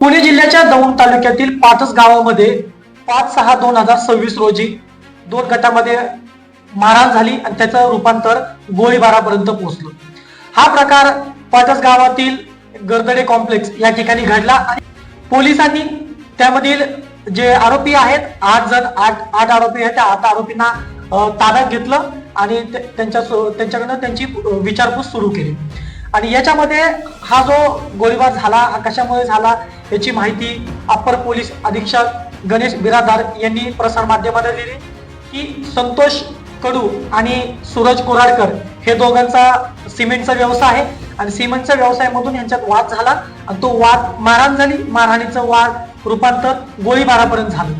पुणे जिल्ह्याच्या दौंड तालुक्यातील पाटस गावामध्ये 5/6/2026 रोजी दोन गटामध्ये मारहाण झाली आणि त्याचं रूपांतर गोळीबारापर्यंत पोहोचलं। हा प्रकार पाटस गावातील गर्दडे कॉम्प्लेक्स या ठिकाणी घडला आणि पोलिसांनी त्यामधील जे आरोपी आहेत 8 आरोपी आहेत, त्या 8 आरोपींना ताब्यात घेतलं आणि त्यांच्याकडनं त्यांची विचारपूस सुरू केली। आणि याच्यामध्ये हा जो गोळीबार झाला हा कशामुळे झाला याची माहिती अप्पर पोलीस अधीक्षक गणेश बिरादार यांनी प्रसार माध्यमांना दिली की संतोष कडू आणि सूरज कोराडकर हे दोघांचा सिमेंटचा व्यवसाय आहे आणि सिमेंटच्या व्यवसायामधून यांच्यात वाद झाला आणि तो वाद मारहाण झाली, मारहाणीचं वाद रूपांतर गोळीबारापर्यंत झालं।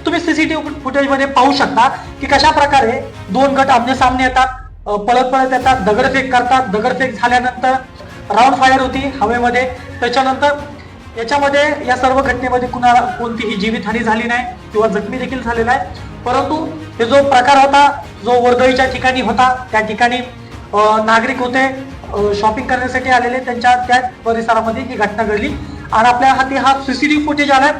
तुम्ही सीसीटीव्ही फुटेजमध्ये पाहू शकता की कशा प्रकारे दोन गट आमने सामने येतात, पळत येतात, दगडफेक करतात। दगडफेक झाल्यानंतर राऊंड फायर होती हवेमध्ये। त्याच्यानंतर याच्यामध्ये या सर्व घटनेमध्ये कुणाला कोणतीही जीवितहानी झाली नाही किंवा जखमी देखील झालेला आहे, परंतु हे जो प्रकार होता जो वर्दळीच्या ठिकाणी होता त्या ठिकाणी नागरिक होते शॉपिंग करण्यासाठी आलेले, त्यांच्या त्या परिसरामध्ये ही घटना घडली आणि आपल्या हाती हा सीसीटीव्ही फुटेज आलाय।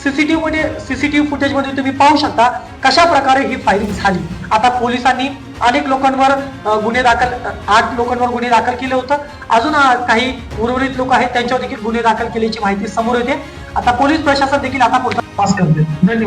सीसीटीव्ही फुटेज मध्ये तुम्ही पाहू शकता कशा प्रकारे ही फायरिंग झाली। आता पोलिसांनी अनेक लोकांवर 8 लोकांवर गुन्हे दाखल केले होतं, अजून काही उर्वरित लोक आहेत त्यांच्यावर देखील गुन्हे दाखल केल्याची माहिती समोर येते। आता पोलीस प्रशासन देखील आता पुढचा तपास करते। धन्यवाद।